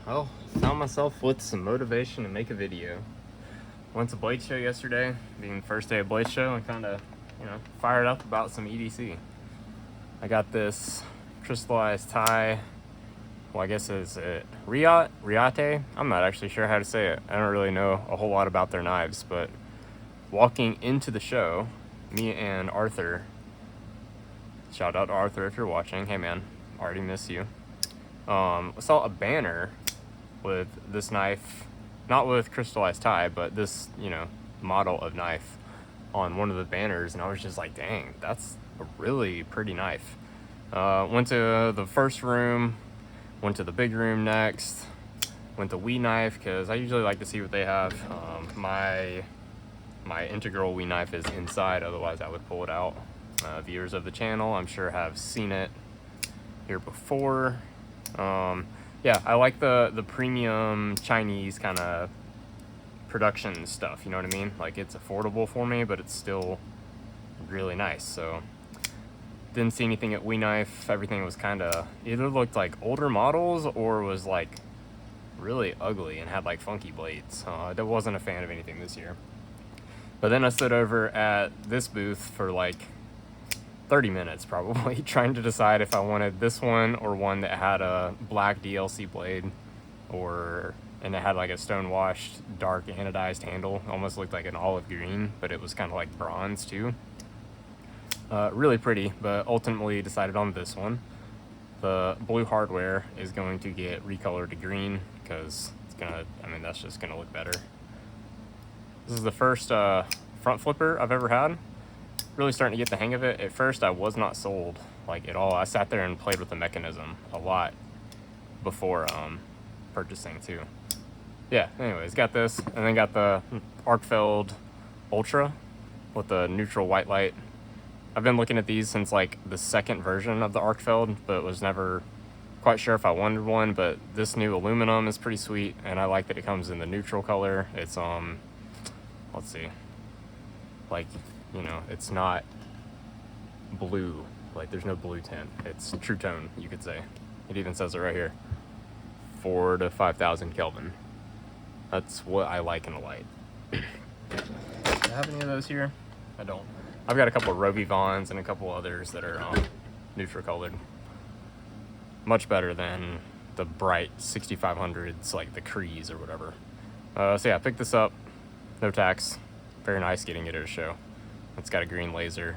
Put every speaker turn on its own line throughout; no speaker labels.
Well, found myself with some motivation to make a video. Went to Blade Show yesterday, being the first day of Blade Show, and kind of, fired up about some EDC. I got this crystallized tie. Well, I guess it's Riate. I'm not actually sure how to say it. I don't really know a whole lot about their knives, but walking into the show, me and Arthur, shout out to Arthur if you're watching. Hey man, already miss you. Saw a banner with this knife, not with crystallized tie, but this, model of knife on one of the banners, and I was just like, dang, that's a really pretty knife. Went to the first room, went to the big room next, went to We Knife, because I usually like to see what they have. My integral We Knife is inside, otherwise I would pull it out. Viewers of the channel, I'm sure, have seen it here before. Yeah, I like the premium Chinese kind of production stuff, you know what I mean? Like, it's affordable for me, but it's still really nice. So didn't see anything at We Knife. Everything was kind of either looked like older models or was like really ugly and had like funky blades. I wasn't a fan of anything this year. But then I stood over at this booth for like 30 minutes probably, trying to decide if I wanted this one or one that had a black DLC blade, and it had like a stone washed dark anodized handle. Almost looked like an olive green, but it was kind of like bronze too. Really pretty, but ultimately decided on this one. The blue hardware is going to get recolored to green because that's just gonna look better. This is the first front flipper I've ever had. Really starting to get the hang of it. At first I was not sold like at all. I sat there and played with the mechanism a lot before purchasing too. Yeah, anyways, got this, and then got the Arcfeld Ultra with the neutral white light. I've been looking at these since like the second version of the Arcfeld, but was never quite sure if I wanted one. But this new aluminum is pretty sweet, and I like that it comes in the neutral color. It's let's see, like, it's not blue, like there's no blue tint. It's true tone, you could say. It even says it right here, 4 to 5,000 Kelvin. That's what I like in a light. Do I have any of those here? I don't. I've got a couple of Rovi Vons and a couple others that are neutral colored. Much better than the bright 6500s, like the Crees or whatever. So yeah, I picked this up. No tax. Very nice getting it at a show. It's got a green laser.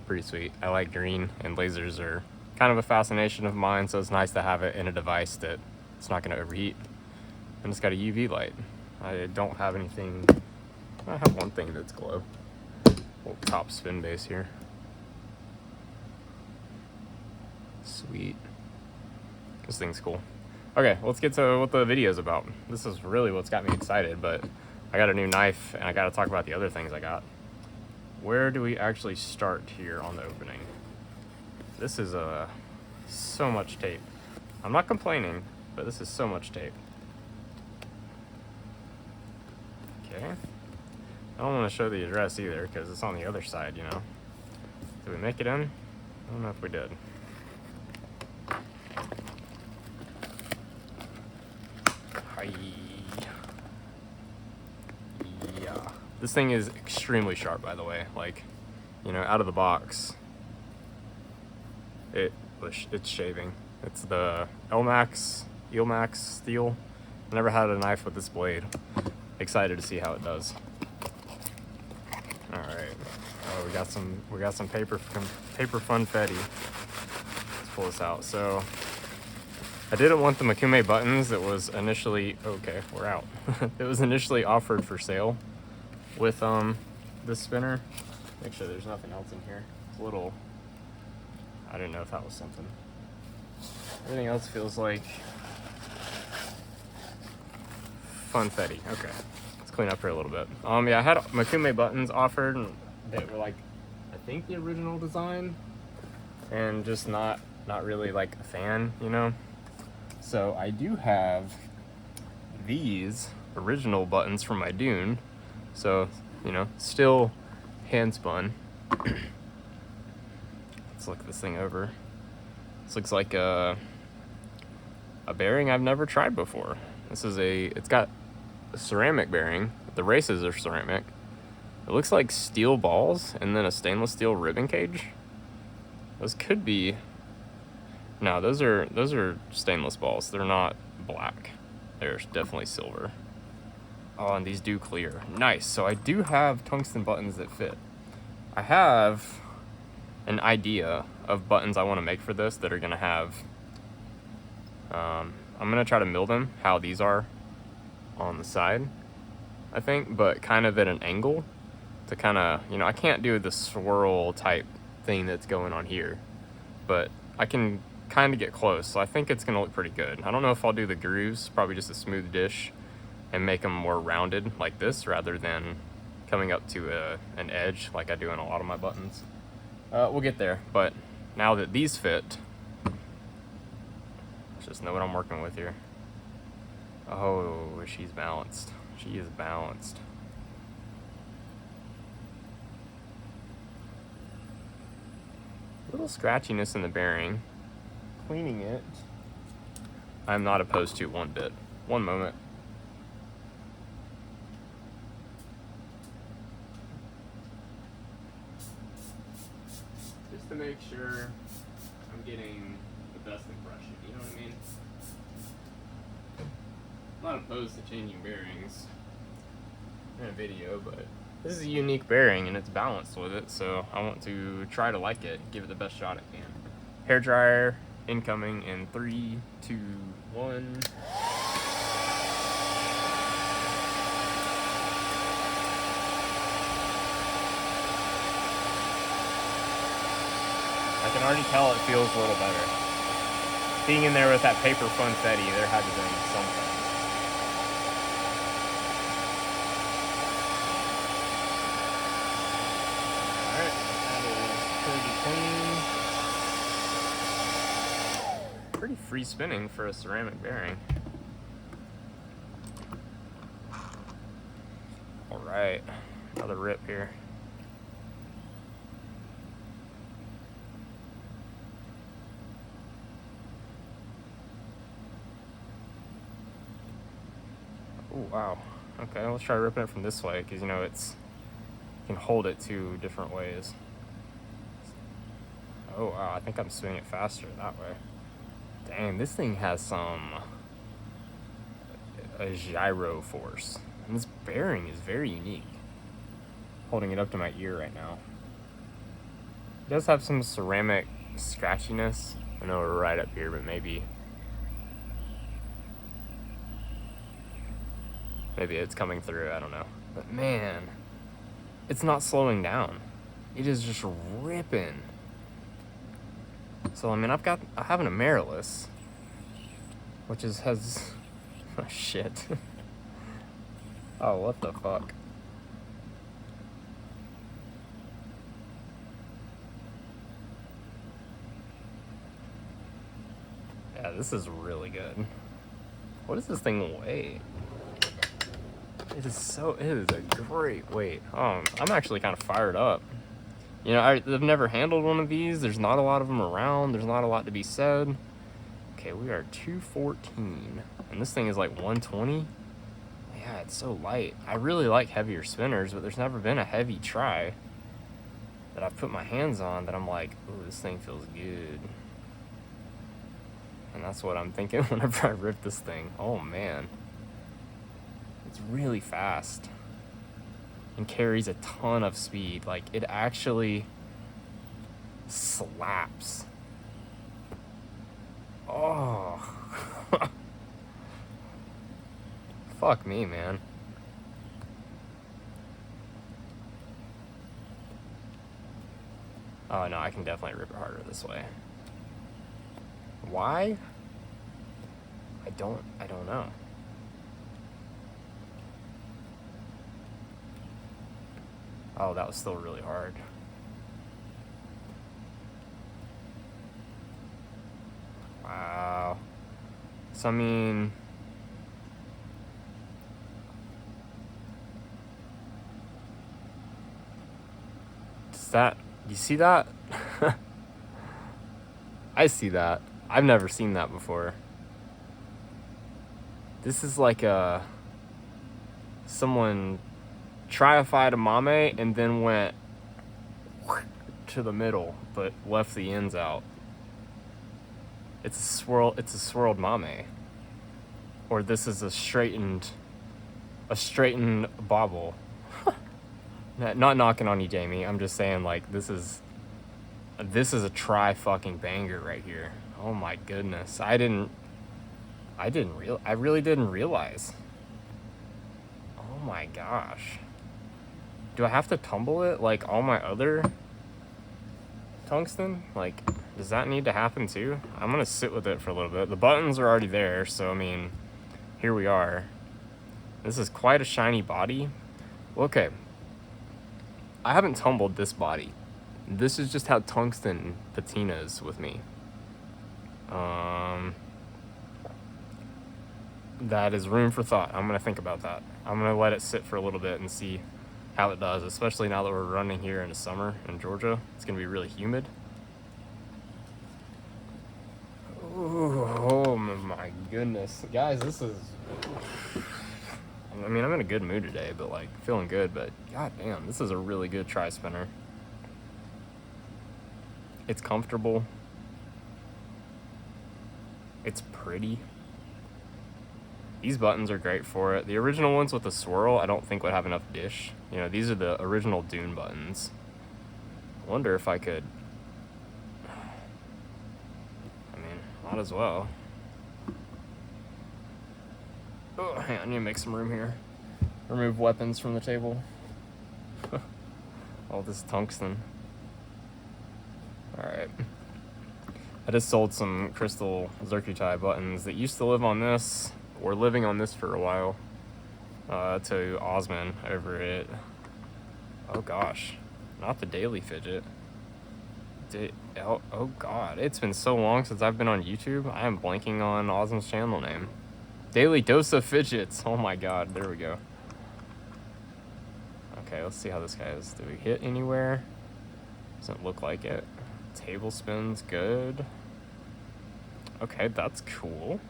Pretty sweet. I like green, and lasers are kind of a fascination of mine, so it's nice to have it in a device that it's not going to overheat. And it's got a UV light. I don't have anything. I have one thing that's glow. Little top spin base here. Sweet. This thing's cool. Okay, let's get to what the video's about. This is really what's got me excited, but I got a new knife, and I got to talk about the other things I got. Where do we actually start here on the opening? This is so much tape. I'm not complaining, but this is so much tape. Okay. I don't want to show the address either because it's on the other side, Did we make it in? I don't know if we did. Hi. Yeah. This thing is extremely sharp, by the way. Like, out of the box, it's shaving. It's the Eelmax steel. Never had a knife with this blade. Excited to see how it does. All right. Oh, we got some paper funfetti. Let's pull this out. So I didn't want the Makume buttons that was initially we're out. It was initially offered for sale with this spinner. Make sure there's nothing else in here. It's a little, I didn't know if that was something. Everything else feels like funfetti. Okay, let's clean up here a little bit. Yeah, I had Makume buttons offered that were like, I think the original design, and just not really like a fan, So I do have these original buttons from my Dune. So, still hand spun. Let's look this thing over. This looks like a a bearing I've never tried before. This is it's got a ceramic bearing. The races are ceramic. It looks like steel balls and then a stainless steel ribbon cage. Those could be, no, those are stainless balls. They're not black. They're definitely silver. Oh, and these do clear. Nice. So I do have tungsten buttons that fit. I have an idea of buttons I want to make for this that are going to have, I'm going to try to mill them how these are on the side, I think, but kind of at an angle to kind of, you know, I can't do the swirl type thing that's going on here, but I can kind of get close. So I think it's going to look pretty good. I don't know if I'll do the grooves, probably just a smooth dish, and make them more rounded like this rather than coming up to an edge like I do in a lot of my buttons. We'll get there, but now that these fit, let's just know what I'm working with here. Oh, she's balanced. She is balanced. A little scratchiness in the bearing. Cleaning it, I'm not opposed to one bit. One moment. Just to make sure I'm getting the best impression, you know what I mean? I'm not opposed to changing bearings in a video, but this is a unique bearing and it's balanced with it, so I want to try to like it, give it the best shot I can. Hair dryer incoming in 3, 2, 1. I can already tell it feels a little better. Being in there with that paper funfetti, there had to be something. Alright, that is pretty clean. Pretty free spinning for a ceramic bearing. Alright, another rip here. Oh, wow. Okay, let's try ripping it from this way, because, you know, you can hold it two different ways. Oh, wow, I think I'm swinging it faster that way. Dang, this thing has a gyro force. And this bearing is very unique. Holding it up to my ear right now. It does have some ceramic scratchiness. I know we're right up here, but maybe it's coming through, I don't know. But man, it's not slowing down. It is just ripping. So I mean, I have an Amaryllis, which has oh shit. Oh, what the fuck. Yeah, this is really good. What does this thing weigh? It is a great weight. I'm actually kind of fired up. You know, I've never handled one of these. There's not a lot of them around. There's not a lot to be said. Okay, we are 214. And this thing is like 120. Yeah, it's so light. I really like heavier spinners, but there's never been a heavy try that I've put my hands on that I'm like, ooh, this thing feels good. And that's what I'm thinking whenever I rip this thing. Oh, man. It's really fast and carries a ton of speed. Like, it actually slaps. Oh. Fuck me, man. Oh, no, I can definitely rip it harder this way. Why? I don't know. Oh, that was still really hard. Wow. So, I mean, you see that? I see that. I've never seen that before. This is like someone triified a mame and then went to the middle, but left the ends out. It's a swirled mame. Or this is a straightened bauble. Not knocking on you, Jamie. I'm just saying, like, this is a fucking banger right here. Oh my goodness. I really didn't realize. Oh my gosh. Do I have to tumble it like all my other tungsten? Like, does that need to happen too? I'm gonna sit with it for a little bit. The buttons are already there, so I mean, here we are. This is quite a shiny body. Okay. I haven't tumbled this body. This is just how tungsten patinas with me. That is room for thought. I'm gonna think about that. I'm gonna let it sit for a little bit and see how it does, especially now that we're running here in the summer in Georgia. It's gonna be really humid. Ooh, oh my goodness. Guys, this is... I mean, I'm in a good mood today, but like, feeling good, but god damn, this is a really good tri-spinner. It's comfortable. It's pretty. These buttons are great for it. The original ones with the swirl, I don't think would have enough dish. You know, these are the original Dune buttons. I wonder if I could... I mean, might as well. Oh, hang on, I need to make some room here. Remove weapons from the table. All this tungsten. Alright. I just sold some crystal zircuti buttons that used to live on this, or living on this for a while, to Osman over at... Oh gosh, not the Daily Fidget. Oh god, it's been so long since I've been on YouTube, I am blanking on Osman's channel name. Daily Dose of Fidgets. Oh my god, there we go. Okay, let's see how this guy is. Do we hit anywhere? Doesn't look like it. Table spins, good. Okay, that's cool.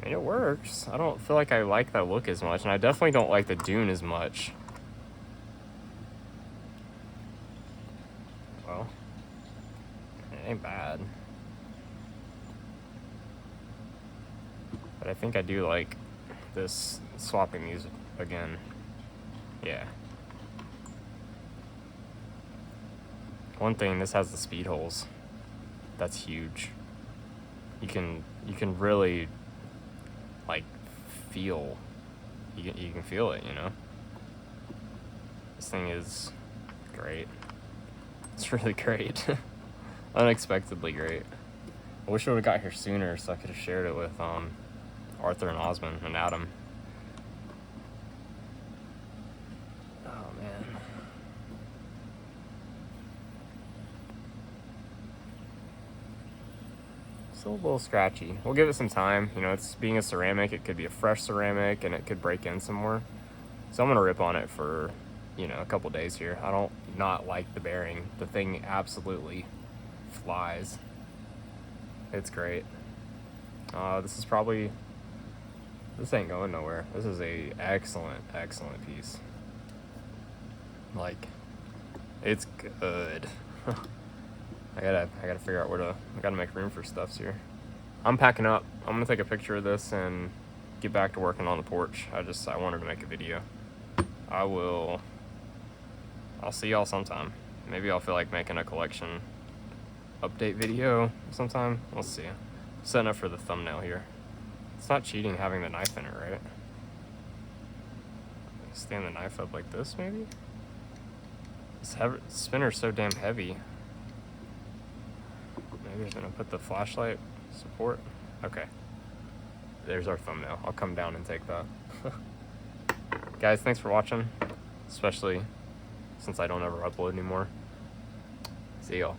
I mean, it works. I don't feel like I like that look as much, and I definitely don't like the Dune as much. Well, it ain't bad. But I think I do like this, swapping these again. Yeah. One thing, this has the speed holes. That's huge. You can really, like, feel, you can feel it, you know? This thing is great. It's really great. Unexpectedly great. I wish I would have got here sooner so I could have shared it with Arthur and Osman and Adam. Oh man. Still a little scratchy. We'll give it some time. You know, it's being a ceramic, it could be a fresh ceramic and it could break in some more. So I'm gonna rip on it for, you know, a couple days here. I don't not like the bearing. The thing absolutely flies. It's great. This is probably, this ain't going nowhere. This is a excellent piece. Like, it's good. I gotta figure out where to, I gotta make room for stuffs here. I'm packing up. I'm gonna take a picture of this and get back to working on the porch. I wanted to make a video. I'll see y'all sometime. Maybe I'll feel like making a collection update video sometime. We'll see. I'm setting up for the thumbnail here. It's not cheating having the knife in it, right? Stand the knife up like this, maybe? This spinner's so damn heavy. Maybe I'm gonna put the flashlight support. Okay. There's our thumbnail. I'll come down and take that. Guys, thanks for watching. Especially since I don't ever upload anymore. See y'all.